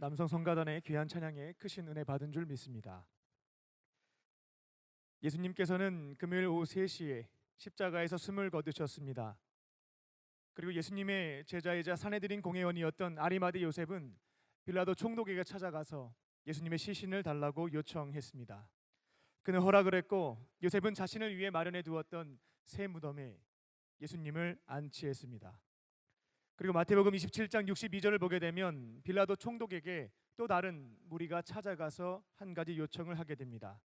남성 성가단의 귀한 찬양에 크신 은혜 받은 줄 믿습니다. 예수님께서는 금요일 오후 3시에 십자가에서 숨을 거두셨습니다. 그리고 예수님의 제자이자 산헤드린 공회원이었던 아리마대 요셉은 빌라도 총독에게 찾아가서 예수님의 시신을 달라고 요청했습니다. 그는 허락을 했고 요셉은 자신을 위해 마련해 두었던 새 무덤에 예수님을 안치했습니다. 그리고 마태복음 27장 62절을 보게 되면 빌라도 총독에게 또 다른 무리가 찾아가서 한 가지 요청을 하게 됩니다.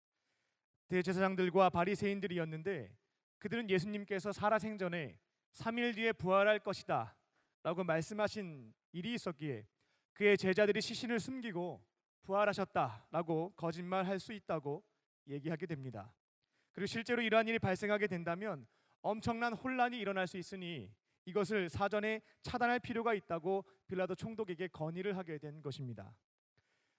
대제사장들과 바리새인들이었는데 그들은 예수님께서 살아생전에 3일 뒤에 부활할 것이다 라고 말씀하신 일이 있었기에 그의 제자들이 시신을 숨기고 부활하셨다라고 거짓말할 수 있다고 얘기하게 됩니다. 그리고 실제로 이러한 일이 발생하게 된다면 엄청난 혼란이 일어날 수 있으니 이것을 사전에 차단할 필요가 있다고 빌라도 총독에게 건의를 하게 된 것입니다.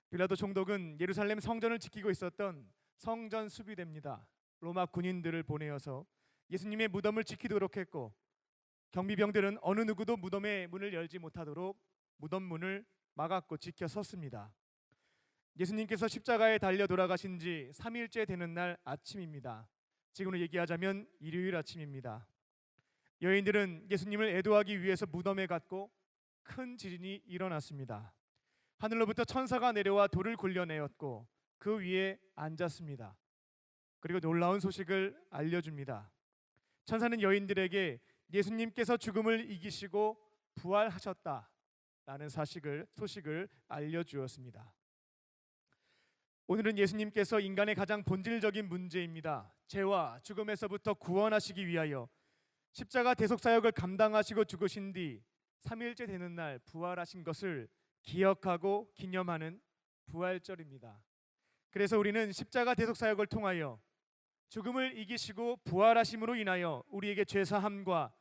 빌라도 총독은 예루살렘 성전을 지키고 있었던 성전 수비대입니다. 로마 군인들을 보내어서 예수님의 무덤을 지키도록 했고 경비병들은 어느 누구도 무덤의 문을 열지 못하도록 무덤 문을 막았고 지켜섰습니다. 예수님께서 십자가에 달려 돌아가신 지 3일째 되는 날 아침입니다. 지금으로 얘기하자면 일요일 아침입니다. 여인들은 예수님을 애도하기 위해서 무덤에 갔고 큰 지진이 일어났습니다. 하늘로부터 천사가 내려와 돌을 굴려내었고 그 위에 앉았습니다. 그리고 놀라운 소식을 알려줍니다. 천사는 여인들에게 예수님께서 죽음을 이기시고 부활하셨다라는 소식을 알려주었습니다. 오늘은 예수님께서 인간의 가장 본질적인 문제입니다. 죄와 죽음에서부터 구원하시기 위하여 십자가 대속사역을 감당하시고 죽으신 뒤 3일째 되는 날 부활하신 것을 기억하고 기념하는 부활절입니다. 그래서 우리는 십자가 대속사역을 통하여 죽음을 이기시고 부활하심으로 인하여 우리에게 죄사함과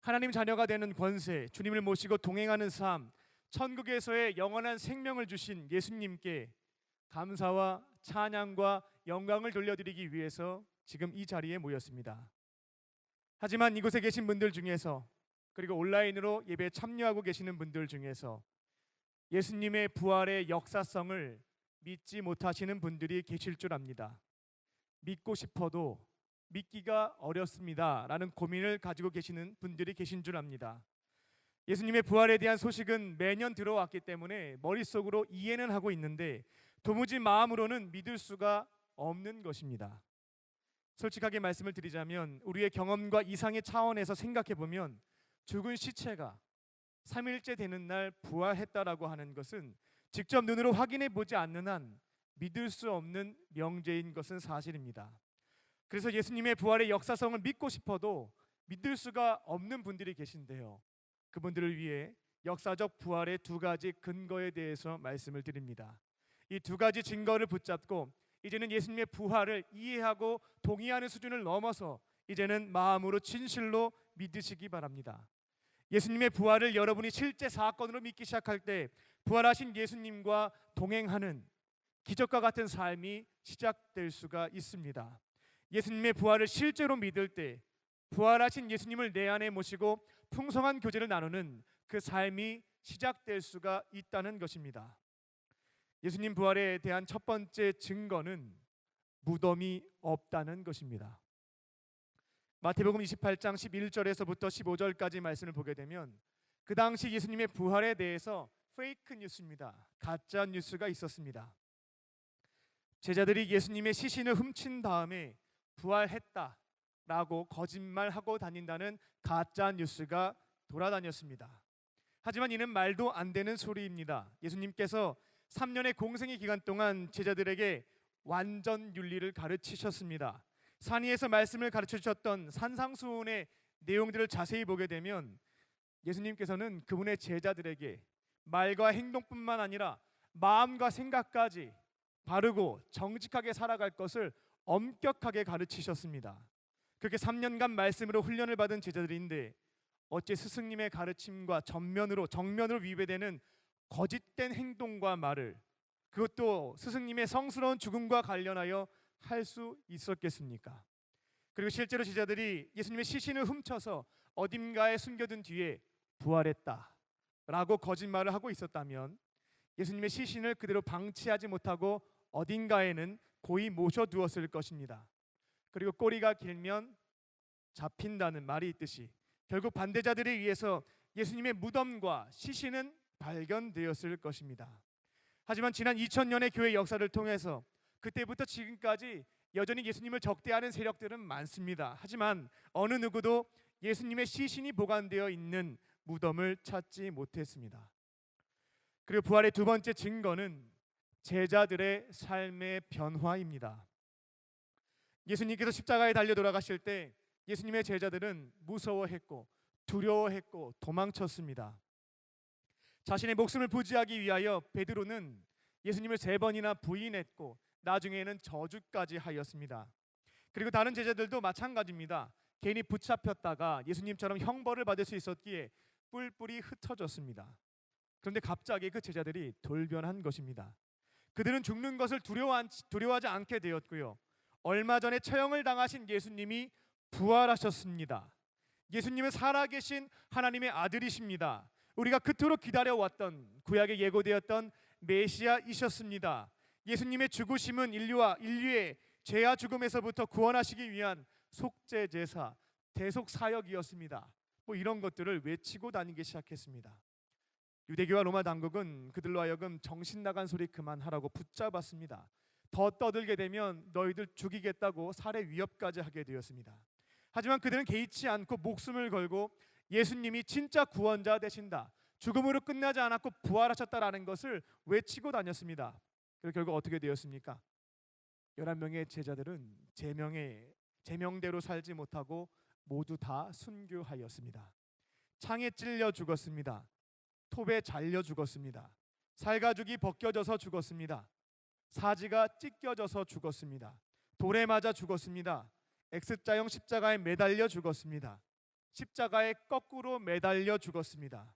하나님 자녀가 되는 권세, 주님을 모시고 동행하는 삶, 천국에서의 영원한 생명을 주신 예수님께 감사와 찬양과 영광을 돌려드리기 위해서 지금 이 자리에 모였습니다. 하지만 이곳에 계신 분들 중에서 그리고 온라인으로 예배에 참여하고 계시는 분들 중에서 예수님의 부활의 역사성을 믿지 못하시는 분들이 계실 줄 압니다. 믿고 싶어도 믿기가 어렵습니다 라는 고민을 가지고 계시는 분들이 계신 줄 압니다. 예수님의 부활에 대한 소식은 매년 들어왔기 때문에 머릿속으로 이해는 하고 있는데 도무지 마음으로는 믿을 수가 없는 것입니다. 솔직하게 말씀을 드리자면 우리의 경험과 이상의 차원에서 생각해보면 죽은 시체가 3일째 되는 날 부활했다라고 하는 것은 직접 눈으로 확인해 보지 않는 한 믿을 수 없는 명제인 것은 사실입니다. 그래서 예수님의 부활의 역사성을 믿고 싶어도 믿을 수가 없는 분들이 계신데요. 그분들을 위해 역사적 부활의 두 가지 근거에 대해서 말씀을 드립니다. 이 두 가지 증거를 붙잡고 이제는 예수님의 부활을 이해하고 동의하는 수준을 넘어서 이제는 마음으로 진실로 믿으시기 바랍니다. 예수님의 부활을 여러분이 실제 사건으로 믿기 시작할 때 부활하신 예수님과 동행하는 기적과 같은 삶이 시작될 수가 있습니다. 예수님의 부활을 실제로 믿을 때 부활하신 예수님을 내 안에 모시고 풍성한 교제를 나누는 그 삶이 시작될 수가 있다는 것입니다. 예수님 부활에 대한 첫 번째 증거는 무덤이 없다는 것입니다. 마태복음 28장 11절에서부터 15절까지 말씀을 보게 되면 그 당시 예수님의 부활에 대해서 페이크 뉴스입니다. 가짜 뉴스가 있었습니다. 제자들이 예수님의 시신을 훔친 다음에 부활했다라고 거짓말하고 다닌다는 가짜 뉴스가 돌아다녔습니다. 하지만 이는 말도 안 되는 소리입니다. 예수님께서 3년의 공생의 기간 동안 제자들에게 완전 윤리를 가르치셨습니다. 산 위에서 말씀을 가르쳐 주셨던 산상수훈의 내용들을 자세히 보게 되면 예수님께서는 그분의 제자들에게 말과 행동뿐만 아니라 마음과 생각까지 바르고 정직하게 살아갈 것을 엄격하게 가르치셨습니다. 그렇게 3년간 말씀으로 훈련을 받은 제자들인데 어째 스승님의 가르침과 정면으로 위배되는 거짓된 행동과 말을, 그것도 스승님의 성스러운 죽음과 관련하여 할 수 있었겠습니까? 그리고 실제로 제자들이 예수님의 시신을 훔쳐서 어딘가에 숨겨둔 뒤에 부활했다라고 거짓말을 하고 있었다면 예수님의 시신을 그대로 방치하지 못하고 어딘가에는 고이 모셔두었을 것입니다. 그리고 꼬리가 길면 잡힌다는 말이 있듯이 결국 반대자들에 의해서 예수님의 무덤과 시신은 발견되었을 것입니다. 하지만 지난 2000년의 교회 역사를 통해서 그때부터 지금까지 여전히 예수님을 적대하는 세력들은 많습니다. 하지만 어느 누구도 예수님의 시신이 보관되어 있는 무덤을 찾지 못했습니다. 그리고 부활의 두 번째 증거는 제자들의 삶의 변화입니다. 예수님께서 십자가에 달려 돌아가실 때 예수님의 제자들은 무서워했고 두려워했고 도망쳤습니다. 자신의 목숨을 부지하기 위하여 베드로는 예수님을 3번이나 부인했고 나중에는 저주까지 하였습니다. 그리고 다른 제자들도 마찬가지입니다. 괜히 붙잡혔다가 예수님처럼 형벌을 받을 수 있었기에 뿔뿔이 흩어졌습니다. 그런데 갑자기 그 제자들이 돌변한 것입니다. 그들은 죽는 것을 두려워하지 않게 되었고요. 얼마 전에 처형을 당하신 예수님이 부활하셨습니다. 예수님은 살아계신 하나님의 아들이십니다. 우리가 그토록 기다려왔던 구약에 예고되었던 메시아이셨습니다. 예수님의 죽으심은 인류의 죄와 죽음에서부터 구원하시기 위한 속죄 제사, 대속 사역이었습니다. 이런 것들을 외치고 다니기 시작했습니다. 유대교와 로마 당국은 그들로 하여금 정신 나간 소리 그만하라고 붙잡았습니다. 더 떠들게 되면 너희들 죽이겠다고 살해 위협까지 하게 되었습니다. 하지만 그들은 개의치 않고 목숨을 걸고 예수님이 진짜 구원자 되신다, 죽음으로 끝나지 않았고 부활하셨다라는 것을 외치고 다녔습니다. 그리고 결국 어떻게 되었습니까? 11명의 제자들은 제명대로 살지 못하고 모두 다 순교하였습니다. 창에 찔려 죽었습니다. 톱에 잘려 죽었습니다. 살가죽이 벗겨져서 죽었습니다. 사지가 찢겨져서 죽었습니다. 돌에 맞아 죽었습니다. X자형 십자가에 매달려 죽었습니다. 십자가에 거꾸로 매달려 죽었습니다.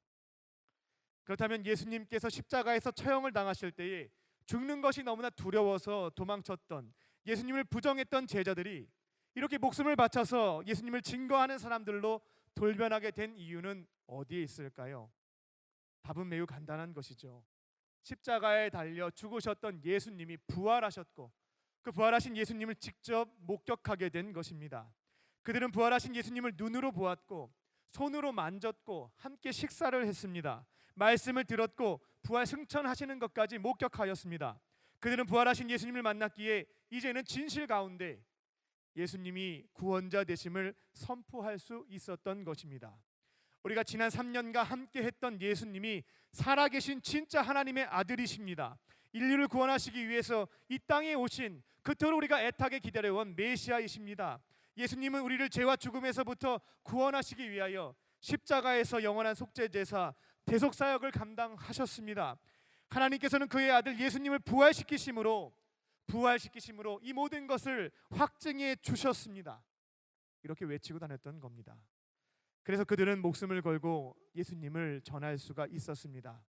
그렇다면 예수님께서 십자가에서 처형을 당하실 때에 죽는 것이 너무나 두려워서 도망쳤던, 예수님을 부정했던 제자들이 이렇게 목숨을 바쳐서 예수님을 증거하는 사람들로 돌변하게 된 이유는 어디에 있을까요? 답은 매우 간단한 것이죠. 십자가에 달려 죽으셨던 예수님이 부활하셨고 그 부활하신 예수님을 직접 목격하게 된 것입니다. 그들은 부활하신 예수님을 눈으로 보았고 손으로 만졌고 함께 식사를 했습니다. 말씀을 들었고 부활 승천하시는 것까지 목격하였습니다. 그들은 부활하신 예수님을 만났기에 이제는 진실 가운데 예수님이 구원자 되심을 선포할 수 있었던 것입니다. 우리가 지난 3년간 함께 했던 예수님이 살아계신 진짜 하나님의 아들이십니다. 인류를 구원하시기 위해서 이 땅에 오신, 그토록 우리가 애타게 기다려온 메시아이십니다. 예수님은 우리를 죄와 죽음에서부터 구원하시기 위하여 십자가에서 영원한 속죄제사, 대속사역을 감당하셨습니다. 하나님께서는 그의 아들 예수님을 부활시키심으로 이 모든 것을 확증해 주셨습니다. 이렇게 외치고 다녔던 겁니다. 그래서 그들은 목숨을 걸고 예수님을 전할 수가 있었습니다.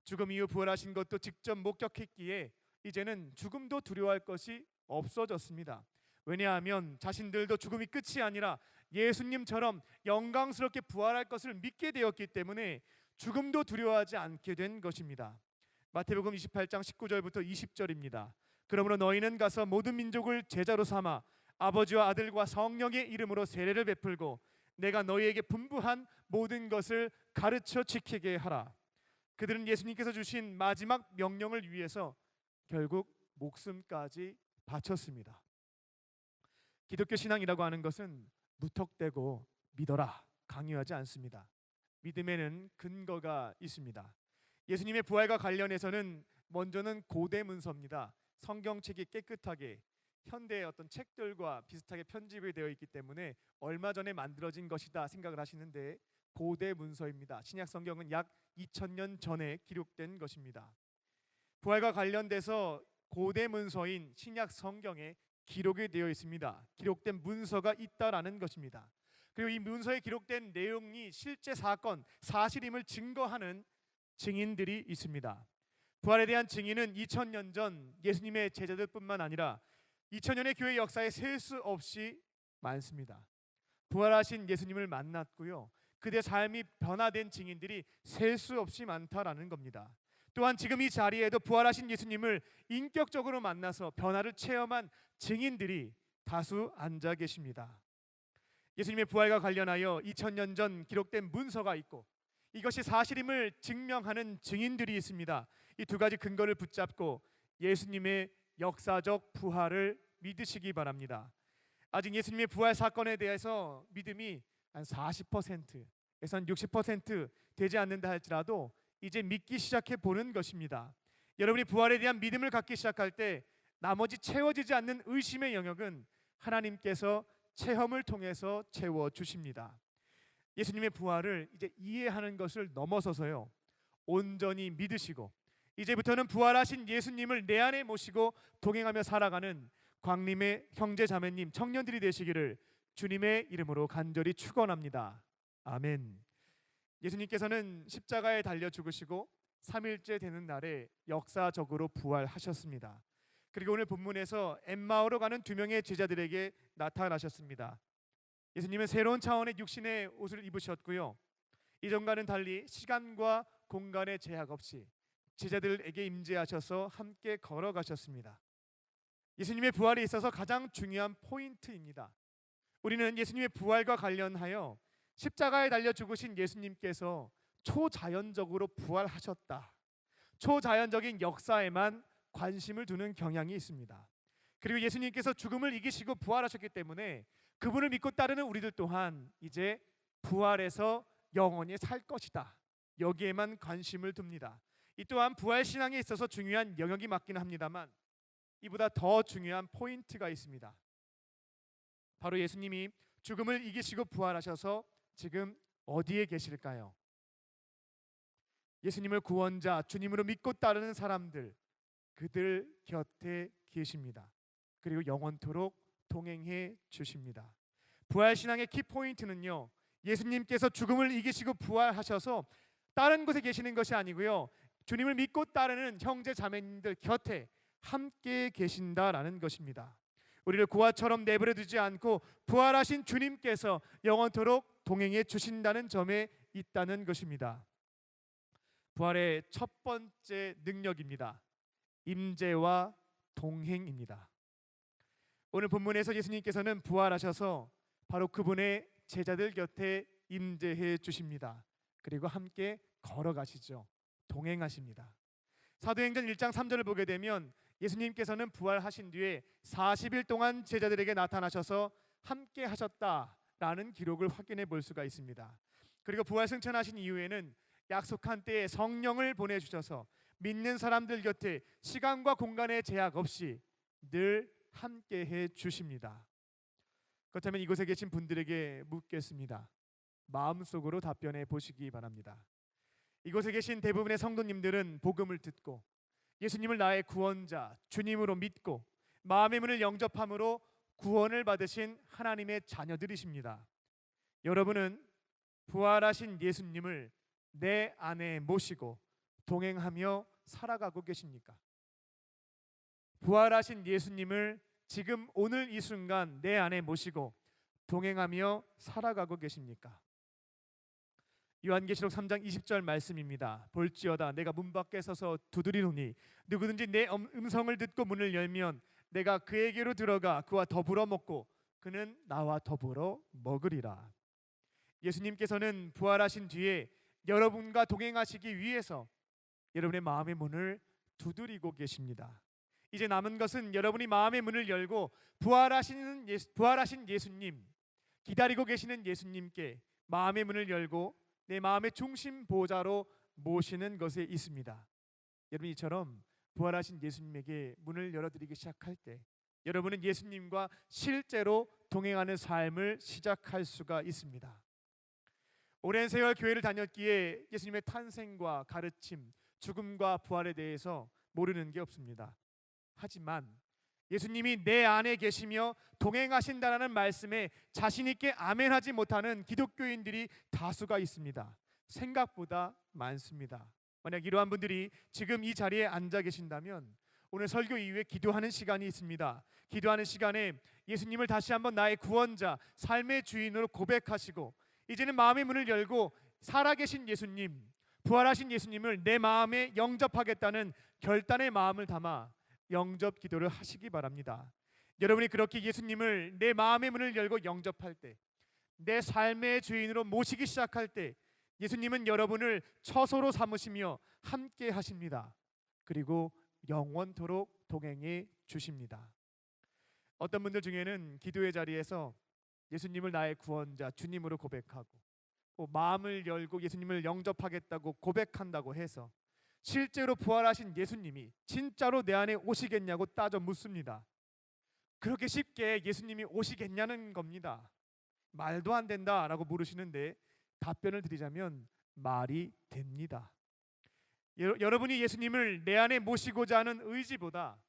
죽음 이후 부활하신 것도 직접 목격했기에 이제는 죽음도 두려워할 것이 없어졌습니다. 왜냐하면 자신들도 죽음이 끝이 아니라 예수님처럼 영광스럽게 부활할 것을 믿게 되었기 때문에 죽음도 두려워하지 않게 된 것입니다. 마태복음 28장 19절부터 20절입니다. 그러므로 너희는 가서 모든 민족을 제자로 삼아 아버지와 아들과 성령의 이름으로 세례를 베풀고 내가 너희에게 분부한 모든 것을 가르쳐 지키게 하라. 그들은 예수님께서 주신 마지막 명령을 위해서 결국 목숨까지 바쳤습니다. 기독교 신앙이라고 하는 것은 무턱대고 믿어라 강요하지 않습니다. 믿음에는 근거가 있습니다. 예수님의 부활과 관련해서는 먼저는 고대 문서입니다. 성경책이 깨끗하게 현대의 어떤 책들과 비슷하게 편집이 되어 있기 때문에 얼마 전에 만들어진 것이다 생각을 하시는데 고대 문서입니다. 신약 성경은 약 2000년 전에 기록된 것입니다. 부활과 관련돼서 고대 문서인 신약 성경에 기록이 되어 있습니다. 기록된 문서가 있다라는 것입니다. 그리고 이 문서에 기록된 내용이 실제 사건, 사실임을 증거하는 증인들이 있습니다. 부활에 대한 증인은 2000년 전 예수님의 제자들뿐만 아니라 2000년의 교회 역사에 셀 수 없이 많습니다. 부활하신 예수님을 만났고요. 그들의 삶이 변화된 증인들이 셀 수 없이 많다라는 겁니다. 또한 지금 이 자리에도 부활하신 예수님을 인격적으로 만나서 변화를 체험한 증인들이 다수 앉아 계십니다. 예수님의 부활과 관련하여 2000년 전 기록된 문서가 있고 이것이 사실임을 증명하는 증인들이 있습니다. 이 두 가지 근거를 붙잡고 예수님의 역사적 부활을 믿으시기 바랍니다. 아직 예수님의 부활 사건에 대해서 믿음이 한 40%에서 한 60% 되지 않는다 할지라도 이제 믿기 시작해 보는 것입니다. 여러분이 부활에 대한 믿음을 갖기 시작할 때 나머지 채워지지 않는 의심의 영역은 하나님께서 체험을 통해서 채워 주십니다. 예수님의 부활을 이제 이해하는 것을 넘어서서요, 온전히 믿으시고 이제부터는 부활하신 예수님을 내 안에 모시고 동행하며 살아가는 광림의 형제 자매님 청년들이 되시기를 주님의 이름으로 간절히 축원합니다. 아멘. 예수님께서는 십자가에 달려 죽으시고 3일째 되는 날에 역사적으로 부활하셨습니다. 그리고 오늘 본문에서 엠마오로 가는 두 명의 제자들에게 나타나셨습니다. 예수님은 새로운 차원의 육신의 옷을 입으셨고요, 이전과는 달리 시간과 공간의 제약 없이 제자들에게 임재하셔서 함께 걸어가셨습니다. 예수님의 부활에 있어서 가장 중요한 포인트입니다. 우리는 예수님의 부활과 관련하여 십자가에 달려 죽으신 예수님께서 초자연적으로 부활하셨다, 초자연적인 역사에만 관심을 두는 경향이 있습니다. 그리고 예수님께서 죽음을 이기시고 부활하셨기 때문에 그분을 믿고 따르는 우리들 또한 이제 부활해서 영원히 살 것이다, 여기에만 관심을 둡니다. 이 또한 부활 신앙에 있어서 중요한 영역이 맞긴 합니다만 이보다 더 중요한 포인트가 있습니다. 바로 예수님이 죽음을 이기시고 부활하셔서 지금 어디에 계실까요? 예수님을 구원자, 주님으로 믿고 따르는 사람들, 그들 곁에 계십니다. 그리고 영원토록 동행해 주십니다. 부활 신앙의 키포인트는요, 예수님께서 죽음을 이기시고 부활하셔서 다른 곳에 계시는 것이 아니고요, 주님을 믿고 따르는 형제 자매님들 곁에 함께 계신다라는 것입니다. 우리를 고아처럼 내버려 두지 않고 부활하신 주님께서 영원토록 동행해 주신다는 점에 있다는 것입니다. 부활의 첫 번째 능력입니다. 임재와 동행입니다. 오늘 본문에서 예수님께서는 부활하셔서 바로 그분의 제자들 곁에 임재해 주십니다. 그리고 함께 걸어가시죠. 동행하십니다. 사도행전 1장 3절을 보게 되면 예수님께서는 부활하신 뒤에 40일 동안 제자들에게 나타나셔서 함께 하셨다라는 기록을 확인해 볼 수가 있습니다. 그리고 부활 승천하신 이후에는 약속한 때에 성령을 보내주셔서 믿는 사람들 곁에 시간과 공간의 제약 없이 늘 함께해 주십니다. 그렇다면 이곳에 계신 분들에게 묻겠습니다. 마음속으로 답변해 보시기 바랍니다. 이곳에 계신 대부분의 성도님들은 복음을 듣고 예수님을 나의 구원자, 주님으로 믿고 마음의 문을 영접함으로 구원을 받으신 하나님의 자녀들이십니다. 여러분은 부활하신 예수님을 내 안에 모시고 동행하며 살아가고 계십니까? 부활하신 예수님을 지금 오늘 이 순간 내 안에 모시고 동행하며 살아가고 계십니까? 요한계시록 3장 20절 말씀입니다. 볼지어다 내가 문 밖에 서서 두드리노니 누구든지 내 음성을 듣고 문을 열면 내가 그에게로 들어가 그와 더불어 먹고 그는 나와 더불어 먹으리라. 예수님께서는 부활하신 뒤에 여러분과 동행하시기 위해서 여러분의 마음의 문을 두드리고 계십니다. 이제 남은 것은 여러분이 마음의 문을 열고 부활하신 예수님, 기다리고 계시는 예수님께 마음의 문을 열고 내 마음의 중심 보좌로 모시는 것에 있습니다. 여러분 이처럼 부활하신 예수님에게 문을 열어드리기 시작할 때 여러분은 예수님과 실제로 동행하는 삶을 시작할 수가 있습니다. 오랜 세월 교회를 다녔기에 예수님의 탄생과 가르침, 죽음과 부활에 대해서 모르는 게 없습니다. 하지만 예수님이 내 안에 계시며 동행하신다라는 말씀에 자신 있게 아멘하지 못하는 기독교인들이 다수가 있습니다. 생각보다 많습니다. 만약 이러한 분들이 지금 이 자리에 앉아 계신다면 오늘 설교 이후에 기도하는 시간이 있습니다. 기도하는 시간에 예수님을 다시 한번 나의 구원자, 삶의 주인으로 고백하시고 이제는 마음의 문을 열고 살아계신 예수님, 부활하신 예수님을 내 마음에 영접하겠다는 결단의 마음을 담아 영접 기도를 하시기 바랍니다. 여러분이 그렇게 예수님을 내 마음의 문을 열고 영접할 때, 내 삶의 주인으로 모시기 시작할 때 예수님은 여러분을 처소로 삼으시며 함께 하십니다. 그리고 영원토록 동행해 주십니다. 어떤 분들 중에는 기도의 자리에서 예수님을 나의 구원자 주님으로 고백하고 마음을 열고 예수님을 영접하겠다고 고백한다고 해서 실제로 부활하신 예수님이 진짜로 내 안에 오시겠냐고 따져 묻습니다. 그렇게 쉽게 예수님이 오시겠냐는 겁니다. 말도 안 된다라고 물으시는데 답변을 드리자면 말이 됩니다. 여러분이 예수님을 내 안에 모시고자 하는 의지보다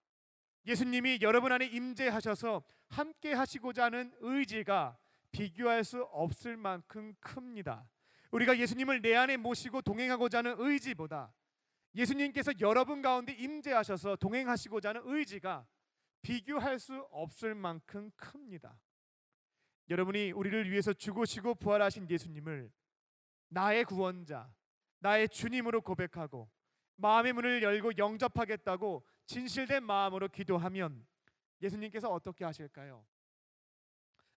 예수님이 여러분 안에 임재하셔서 함께 하시고자 하는 의지가 비교할 수 없을 만큼 큽니다. 우리가 예수님을 내 안에 모시고 동행하고자 하는 의지보다 예수님께서 여러분 가운데 임재하셔서 동행하시고자 하는 의지가 비교할 수 없을 만큼 큽니다. 여러분이 우리를 위해서 죽으시고 부활하신 예수님을 나의 구원자, 나의 주님으로 고백하고 마음의 문을 열고 영접하겠다고 진실된 마음으로 기도하면 예수님께서 어떻게 하실까요?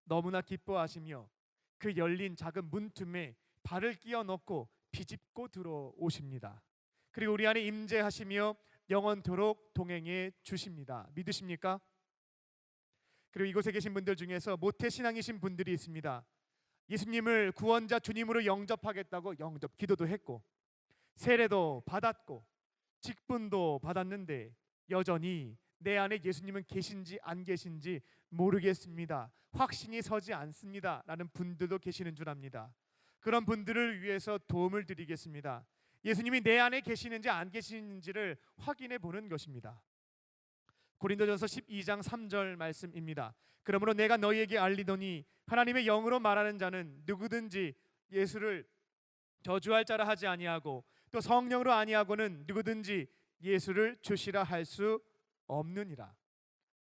너무나 기뻐하시며 그 열린 작은 문틈에 발을 끼워 넣고 비집고 들어오십니다. 그리고 우리 안에 임재하시며 영원토록 동행해 주십니다. 믿으십니까? 그리고 이곳에 계신 분들 중에서 모태신앙이신 분들이 있습니다. 예수님을 구원자 주님으로 영접하겠다고 영접 기도도 했고 세례도 받았고 직분도 받았는데 여전히 내 안에 예수님은 계신지 안 계신지 모르겠습니다. 확신이 서지 않습니다. 라는 분들도 계시는 줄 압니다. 그런 분들을 위해서 도움을 드리겠습니다. 예수님이 내 안에 계시는지 안 계시는지를 확인해 보는 것입니다. 고린도전서 12장 3절 말씀입니다. 그러므로 내가 너희에게 알리더니 하나님의 영으로 말하는 자는 누구든지 예수를 저주할 자라 하지 아니하고 또 성령으로 아니하고는 누구든지 예수를 주시라 할 수 없느니라.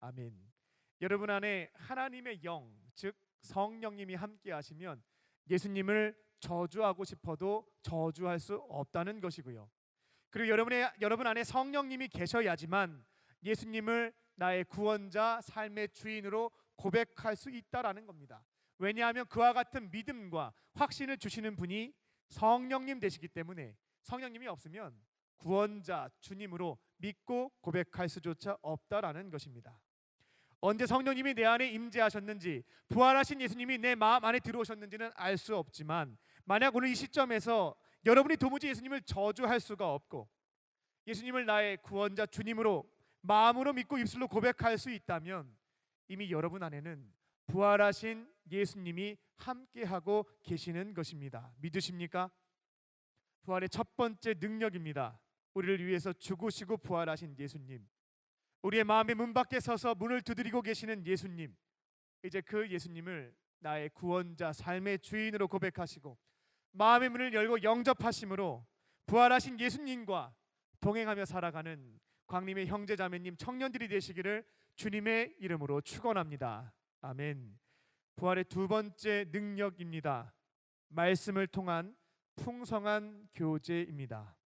아멘. 여러분 안에 하나님의 영, 즉 성령님이 함께 하시면 예수님을 저주하고 싶어도 저주할 수 없다는 것이고요. 그리고 여러분 안에 성령님이 계셔야지만 예수님을 나의 구원자, 삶의 주인으로 고백할 수 있다라는 겁니다. 왜냐하면 그와 같은 믿음과 확신을 주시는 분이 성령님 되시기 때문에 성령님이 없으면 구원자, 주님으로 믿고 고백할 수조차 없다라는 것입니다. 언제 성령님이 내 안에 임재하셨는지, 부활하신 예수님이 내 마음 안에 들어오셨는지는 알 수 없지만 만약 오늘 이 시점에서 여러분이 도무지 예수님을 저주할 수가 없고 예수님을 나의 구원자, 주님으로 마음으로 믿고 입술로 고백할 수 있다면 이미 여러분 안에는 부활하신 예수님이 함께하고 계시는 것입니다. 믿으십니까? 부활의 첫 번째 능력입니다. 우리를 위해서 죽으시고 부활하신 예수님, 우리의 마음의 문 밖에 서서 문을 두드리고 계시는 예수님, 이제 그 예수님을 나의 구원자, 삶의 주인으로 고백하시고 마음의 문을 열고 영접하심으로 부활하신 예수님과 동행하며 살아가는 광림의 형제자매님, 청년들이 되시기를 주님의 이름으로 축원합니다. 아멘. 부활의 두 번째 능력입니다. 말씀을 통한 풍성한 교제입니다.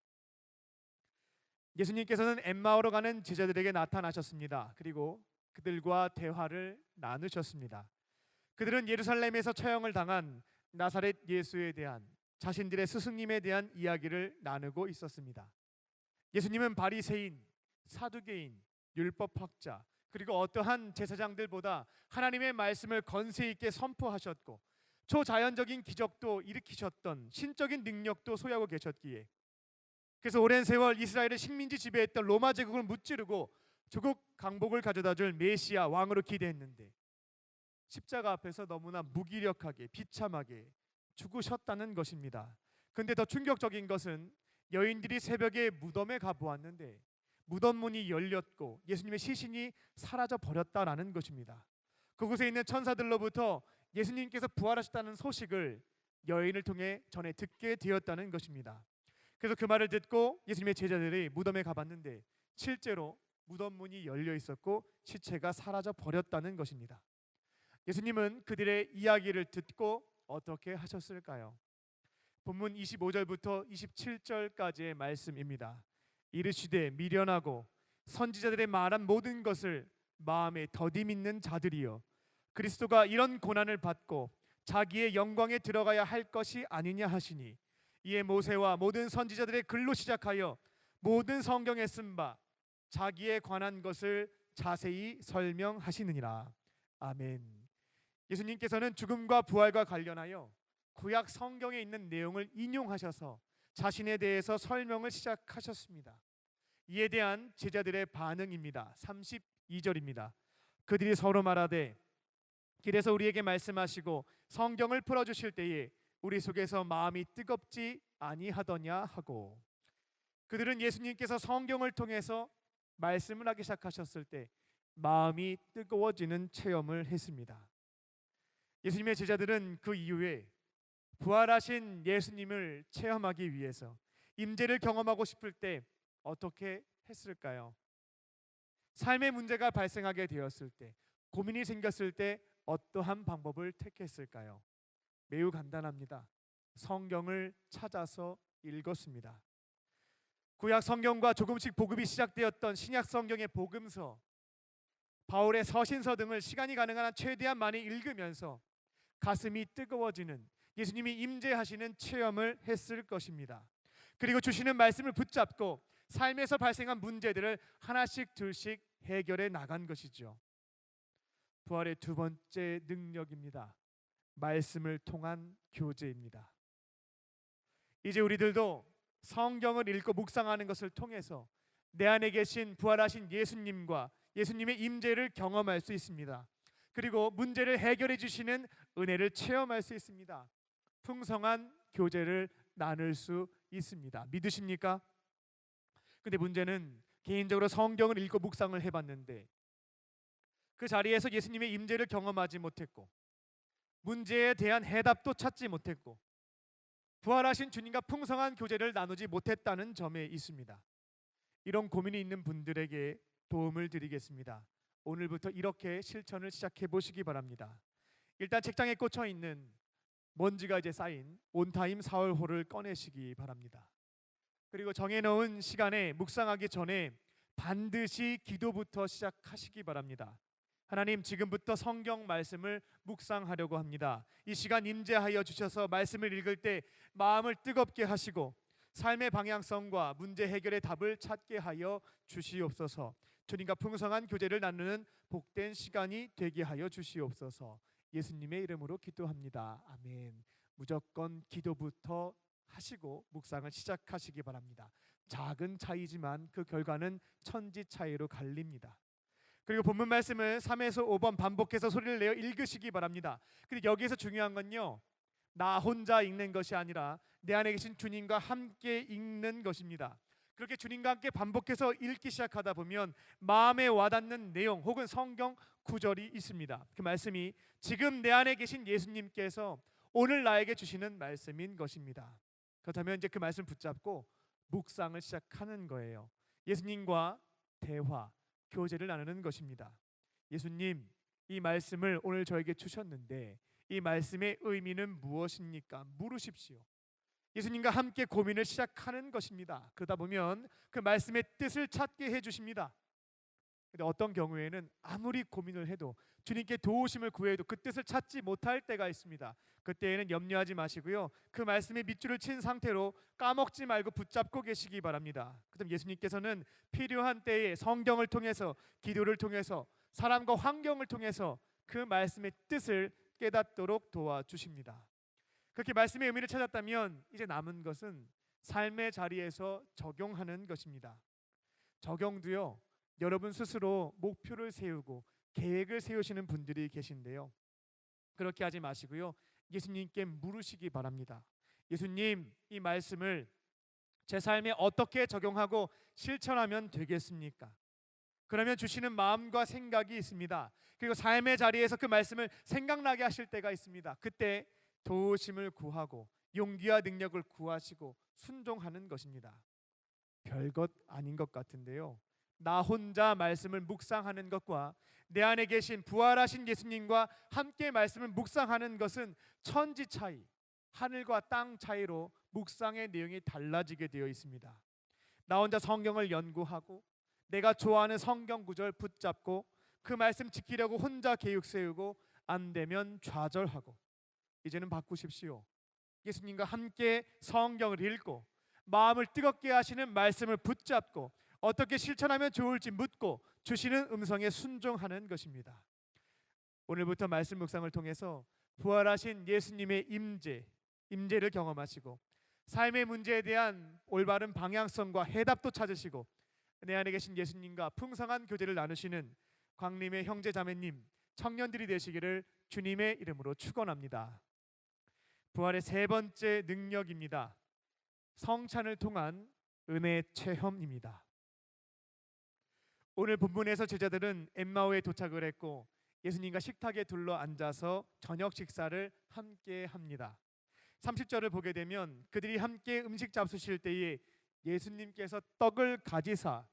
예수님께서는 엠마오로 가는 제자들에게 나타나셨습니다. 그리고 그들과 대화를 나누셨습니다. 그들은 예루살렘에서 처형을 당한 나사렛 예수에 대한 자신들의 스승님에 대한 이야기를 나누고 있었습니다. 예수님은 바리새인, 사두개인, 율법학자, 그리고 어떠한 제사장들보다 하나님의 말씀을 건세 있게 선포하셨고 초자연적인 기적도 일으키셨던 신적인 능력도 소유하고 계셨기에 그래서 오랜 세월 이스라엘을 식민지 지배했던 로마 제국을 무찌르고 조국 강복을 가져다줄 메시아 왕으로 기대했는데 십자가 앞에서 너무나 무기력하게 비참하게 죽으셨다는 것입니다. 근데 더 충격적인 것은 여인들이 새벽에 무덤에 가보았는데 무덤 문이 열렸고 예수님의 시신이 사라져 버렸다라는 것입니다. 그곳에 있는 천사들로부터 예수님께서 부활하셨다는 소식을 여인을 통해 전해 듣게 되었다는 것입니다. 그래서 그 말을 듣고 예수님의 제자들이 무덤에 가봤는데 실제로 무덤 문이 열려 있었고 시체가 사라져 버렸다는 것입니다. 예수님은 그들의 이야기를 듣고 어떻게 하셨을까요? 본문 25절부터 27절까지의 말씀입니다. 이르시되 미련하고 선지자들의 말한 모든 것을 마음에 더디 믿는 자들이여, 그리스도가 이런 고난을 받고 자기의 영광에 들어가야 할 것이 아니냐 하시니, 이에 모세와 모든 선지자들의 글로 시작하여 모든 성경에 쓴 바 자기에 관한 것을 자세히 설명하시느니라. 아멘. 예수님께서는 죽음과 부활과 관련하여 구약 성경에 있는 내용을 인용하셔서 자신에 대해서 설명을 시작하셨습니다. 이에 대한 제자들의 반응입니다. 32절입니다. 그들이 서로 말하되 길에서 우리에게 말씀하시고 성경을 풀어주실 때에 우리 속에서 마음이 뜨겁지 아니하더냐 하고, 그들은 예수님께서 성경을 통해서 말씀을 하기 시작하셨을 때 마음이 뜨거워지는 체험을 했습니다. 예수님의 제자들은 그 이후에 부활하신 예수님을 체험하기 위해서, 임재를 경험하고 싶을 때 어떻게 했을까요? 삶의 문제가 발생하게 되었을 때, 고민이 생겼을 때 어떠한 방법을 택했을까요? 매우 간단합니다. 성경을 찾아서 읽었습니다. 구약 성경과 조금씩 복음이 시작되었던 신약 성경의 복음서, 바울의 서신서 등을 시간이 가능한 한 최대한 많이 읽으면서 가슴이 뜨거워지는, 예수님이 임재하시는 체험을 했을 것입니다. 그리고 주시는 말씀을 붙잡고 삶에서 발생한 문제들을 하나씩 둘씩 해결해 나간 것이죠. 부활의 두 번째 능력입니다. 말씀을 통한 교제입니다. 이제 우리들도 성경을 읽고 묵상하는 것을 통해서 내 안에 계신 부활하신 예수님과 예수님의 임재를 경험할 수 있습니다. 그리고 문제를 해결해 주시는 은혜를 체험할 수 있습니다. 풍성한 교제를 나눌 수 있습니다. 믿으십니까? 근데 문제는 개인적으로 성경을 읽고 묵상을 해봤는데 그 자리에서 예수님의 임재를 경험하지 못했고, 문제에 대한 해답도 찾지 못했고, 부활하신 주님과 풍성한 교제를 나누지 못했다는 점에 있습니다. 이런 고민이 있는 분들에게 도움을 드리겠습니다. 오늘부터 이렇게 실천을 시작해 보시기 바랍니다. 일단 책장에 꽂혀 있는 먼지가 이제 쌓인 온타임 사흘호를 꺼내시기 바랍니다. 그리고 정해놓은 시간에 묵상하기 전에 반드시 기도부터 시작하시기 바랍니다. 하나님, 지금부터 성경 말씀을 묵상하려고 합니다. 이 시간 임재하여 주셔서 말씀을 읽을 때 마음을 뜨겁게 하시고 삶의 방향성과 문제 해결의 답을 찾게 하여 주시옵소서. 주님과 풍성한 교제를 나누는 복된 시간이 되게 하여 주시옵소서. 예수님의 이름으로 기도합니다. 아멘. 무조건 기도부터 하시고 묵상을 시작하시기 바랍니다. 작은 차이지만 그 결과는 천지 차이로 갈립니다. 그리고 본문 말씀을 3에서 5번 반복해서 소리를 내어 읽으시기 바랍니다. 근데 여기에서 중요한 건요, 나 혼자 읽는 것이 아니라 내 안에 계신 주님과 함께 읽는 것입니다. 그렇게 주님과 함께 반복해서 읽기 시작하다 보면 마음에 와닿는 내용 혹은 성경 구절이 있습니다. 그 말씀이 지금 내 안에 계신 예수님께서 오늘 나에게 주시는 말씀인 것입니다. 그렇다면 이제 그 말씀 붙잡고 묵상을 시작하는 거예요. 예수님과 대화, 교제를 나누는 것입니다. 예수님, 이 말씀을 오늘 저에게 주셨는데 이 말씀의 의미는 무엇입니까? 물으십시오. 예수님과 함께 고민을 시작하는 것입니다. 그러다 보면 그 말씀의 뜻을 찾게 해주십니다. 근데 어떤 경우에는 아무리 고민을 해도 주님께 도우심을 구해도 그 뜻을 찾지 못할 때가 있습니다. 그때에는 염려하지 마시고요, 그 말씀에 밑줄을 친 상태로 까먹지 말고 붙잡고 계시기 바랍니다. 그럼 예수님께서는 필요한 때에 성경을 통해서, 기도를 통해서, 사람과 환경을 통해서 그 말씀의 뜻을 깨닫도록 도와주십니다. 그렇게 말씀의 의미를 찾았다면 이제 남은 것은 삶의 자리에서 적용하는 것입니다. 적용도요, 여러분 스스로 목표를 세우고 계획을 세우시는 분들이 계신데요, 그렇게 하지 마시고요, 예수님께 물으시기 바랍니다. 예수님, 이 말씀을 제 삶에 어떻게 적용하고 실천하면 되겠습니까? 그러면 주시는 마음과 생각이 있습니다. 그리고 삶의 자리에서 그 말씀을 생각나게 하실 때가 있습니다. 그때 도우심을 구하고 용기와 능력을 구하시고 순종하는 것입니다. 별것 아닌 것 같은데요, 나 혼자 말씀을 묵상하는 것과 내 안에 계신 부활하신 예수님과 함께 말씀을 묵상하는 것은 천지 차이, 하늘과 땅 차이로 묵상의 내용이 달라지게 되어 있습니다. 나 혼자 성경을 연구하고 내가 좋아하는 성경 구절 붙잡고 그 말씀 지키려고 혼자 계획 세우고 안 되면 좌절하고, 이제는 바꾸십시오. 예수님과 함께 성경을 읽고 마음을 뜨겁게 하시는 말씀을 붙잡고 어떻게 실천하면 좋을지 묻고 주시는 음성에 순종하는 것입니다. 오늘부터 말씀 묵상을 통해서 부활하신 예수님의 임재를 경험하시고 삶의 문제에 대한 올바른 방향성과 해답도 찾으시고 내 안에 계신 예수님과 풍성한 교제를 나누시는 광림의 형제 자매님, 청년들이 되시기를 주님의 이름으로 축원합니다. 부활의 세 번째 능력입니다. 성찬을 통한 은혜 체험입니다. 오늘 본문에서 제자들은 엠마오에 도착을 했고 예수님과 식탁에 둘러 앉아서 저녁 식사를 함께 합니다. 30절을 보게 되면 그들이 함께 음식 잡수실 때에 예수님께서 떡을 가지사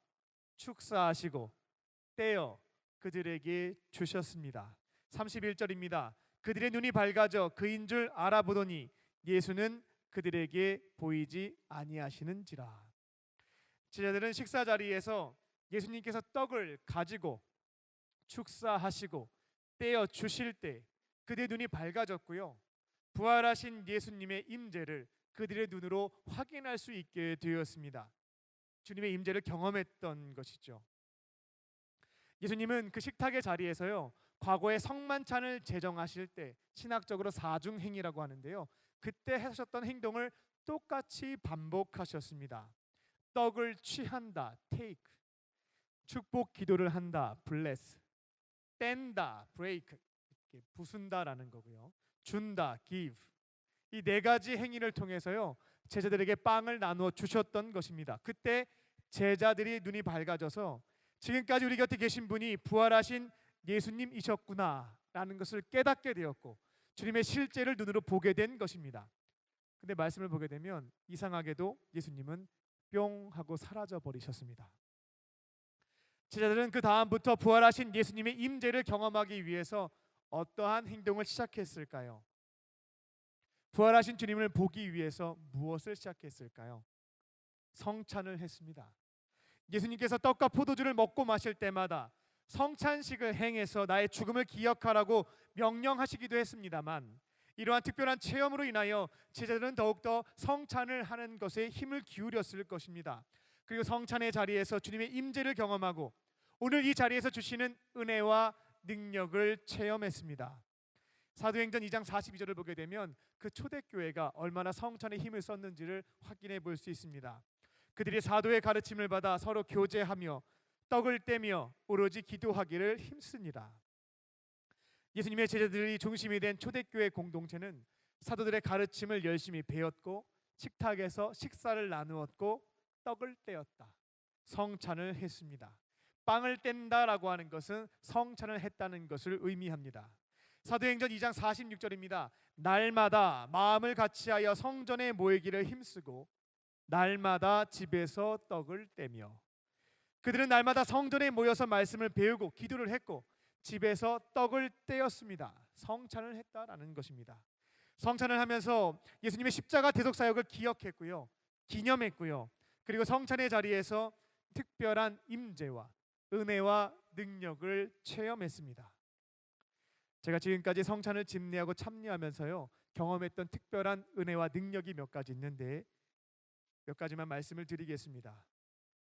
축사하시고 떼어 그들에게 주셨습니다. 31절입니다. 그들의 눈이 밝아져 그인 줄 알아보더니 예수는 그들에게 보이지 아니하시는지라. 제자들은 식사 자리에서 예수님께서 떡을 가지고 축사하시고 떼어 주실 때 그들의 눈이 밝아졌고요, 부활하신 예수님의 임재를 그들의 눈으로 확인할 수 있게 되었습니다. 주님의 임재를 경험했던 것이죠. 예수님은 그 식탁의 자리에서요, 과거에 성만찬을 제정하실 때 신학적으로 사중행이라고 하는데요, 그때 하셨던 행동을 똑같이 반복하셨습니다. 떡을 취한다, take, 축복 기도를 한다, bless, 뗀다, break, 부순다라는 거고요, 준다, give, 이 네 가지 행위를 통해서요 제자들에게 빵을 나누어 주셨던 것입니다. 그때 제자들이 눈이 밝아져서 지금까지 우리 곁에 계신 분이 부활하신 예수님이셨구나 라는 것을 깨닫게 되었고 주님의 실제를 눈으로 보게 된 것입니다. 근데 말씀을 보게 되면 이상하게도 예수님은 뿅 하고 사라져 버리셨습니다. 제자들은 그 다음부터 부활하신 예수님의 임재를 경험하기 위해서 어떠한 행동을 시작했을까요? 부활하신 주님을 보기 위해서 무엇을 시작했을까요? 성찬을 했습니다. 예수님께서 떡과 포도주를 먹고 마실 때마다 성찬식을 행해서 나의 죽음을 기억하라고 명령하시기도 했습니다만, 이러한 특별한 체험으로 인하여 제자들은 더욱더 성찬을 하는 것에 힘을 기울였을 것입니다. 그리고 성찬의 자리에서 주님의 임재를 경험하고 오늘 이 자리에서 주시는 은혜와 능력을 체험했습니다. 사도행전 2장 42절을 보게 되면 그 초대교회가 얼마나 성찬에 힘을 썼는지를 확인해 볼 수 있습니다. 그들이 사도의 가르침을 받아 서로 교제하며 떡을 떼며 오로지 기도하기를 힘쓰니라. 예수님의 제자들이 중심이 된 초대교회 공동체는 사도들의 가르침을 열심히 배웠고 식탁에서 식사를 나누었고 떡을 떼었다, 성찬을 했습니다. 빵을 뗀다라고 하는 것은 성찬을 했다는 것을 의미합니다. 사도행전 2장 46절입니다. 날마다 마음을 같이하여 성전에 모이기를 힘쓰고 날마다 집에서 떡을 떼며, 그들은 날마다 성전에 모여서 말씀을 배우고 기도를 했고 집에서 떡을 떼었습니다. 성찬을 했다라는 것입니다. 성찬을 하면서 예수님의 십자가 대속 사역을 기억했고요, 기념했고요, 그리고 성찬의 자리에서 특별한 임재와 은혜와 능력을 체험했습니다. 제가 지금까지 성찬을 집례하고 참여하면서요 경험했던 특별한 은혜와 능력이 몇 가지 있는데 몇 가지만 말씀을 드리겠습니다.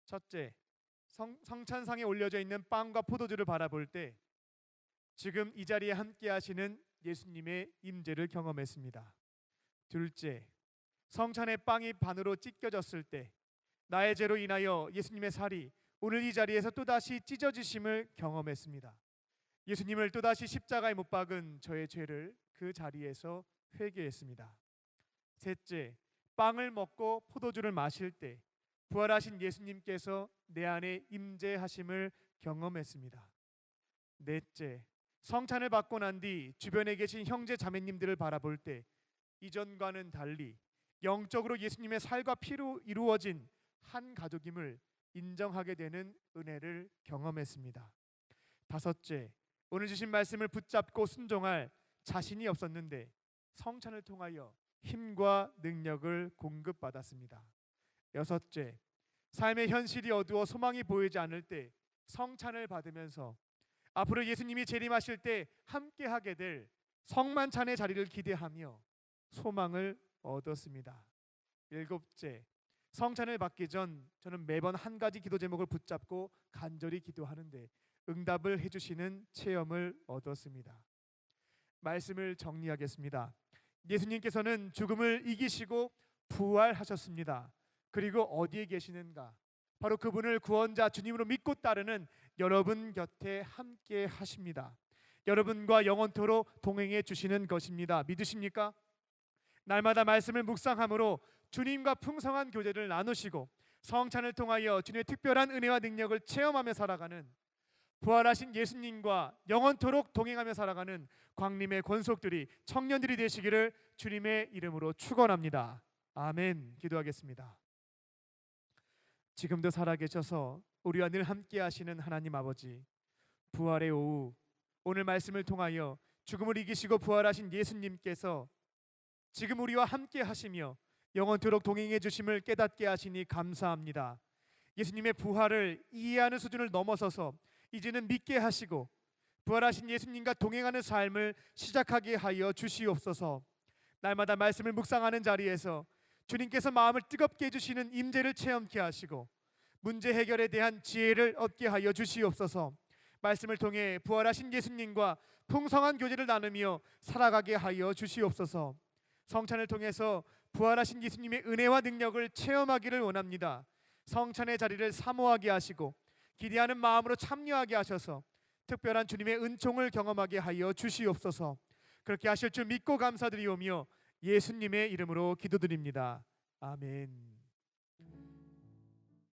첫째, 성찬상에 올려져 있는 빵과 포도주를 바라볼 때 지금 이 자리에 함께 하시는 예수님의 임재를 경험했습니다. 둘째, 성찬의 빵이 반으로 찢겨졌을 때 나의 죄로 인하여 예수님의 살이 오늘 이 자리에서 또다시 찢어지심을 경험했습니다. 예수님을 또다시 십자가에 못 박은 저의 죄를 그 자리에서 회개했습니다. 셋째, 빵을 먹고 포도주를 마실 때 부활하신 예수님께서 내 안에 임재하심을 경험했습니다. 넷째, 성찬을 받고 난 뒤 주변에 계신 형제 자매님들을 바라볼 때 이전과는 달리 영적으로 예수님의 살과 피로 이루어진 한 가족임을 인정하게 되는 은혜를 경험했습니다. 다섯째, 오늘 주신 말씀을 붙잡고 순종할 자신이 없었는데 성찬을 통하여 힘과 능력을 공급받았습니다. 여섯째, 삶의 현실이 어두워 소망이 보이지 않을 때 성찬을 받으면서 앞으로 예수님이 재림하실 때 함께하게 될 성만찬의 자리를 기대하며 소망을 얻었습니다. 일곱째, 성찬을 받기 전 저는 매번 한 가지 기도 제목을 붙잡고 간절히 기도하는데 응답을 해주시는 체험을 얻었습니다. 말씀을 정리하겠습니다. 예수님께서는 죽음을 이기시고 부활하셨습니다. 그리고 어디에 계시는가? 바로 그분을 구원자 주님으로 믿고 따르는 여러분 곁에 함께 하십니다. 여러분과 영원토록 동행해 주시는 것입니다. 믿으십니까? 날마다 말씀을 묵상함으로 주님과 풍성한 교제를 나누시고 성찬을 통하여 주님의 특별한 은혜와 능력을 체험하며 살아가는 부활하신 예수님과 영원토록 동행하며 살아가는 광림의 권속들이 청년들이 되시기를 주님의 이름으로 축원합니다. 아멘. 기도하겠습니다. 지금도 살아계셔서 우리와 늘 함께 하시는 하나님 아버지, 부활의 오후 오늘 말씀을 통하여 죽음을 이기시고 부활하신 예수님께서 지금 우리와 함께 하시며 영원토록 동행해 주심을 깨닫게 하시니 감사합니다. 예수님의 부활을 이해하는 수준을 넘어서서 이제는 믿게 하시고 부활하신 예수님과 동행하는 삶을 시작하게 하여 주시옵소서. 날마다 말씀을 묵상하는 자리에서 주님께서 마음을 뜨겁게 해주시는 임재를 체험케 하시고 문제 해결에 대한 지혜를 얻게 하여 주시옵소서. 말씀을 통해 부활하신 예수님과 풍성한 교제를 나누며 살아가게 하여 주시옵소서. 성찬을 통해서 부활하신 예수님의 은혜와 능력을 체험하기를 원합니다. 성찬의 자리를 사모하게 하시고 기대하는 마음으로 참여하게 하셔서 특별한 주님의 은총을 경험하게 하여 주시옵소서. 그렇게 하실 줄 믿고 감사드리오며 예수님의 이름으로 기도드립니다. 아멘.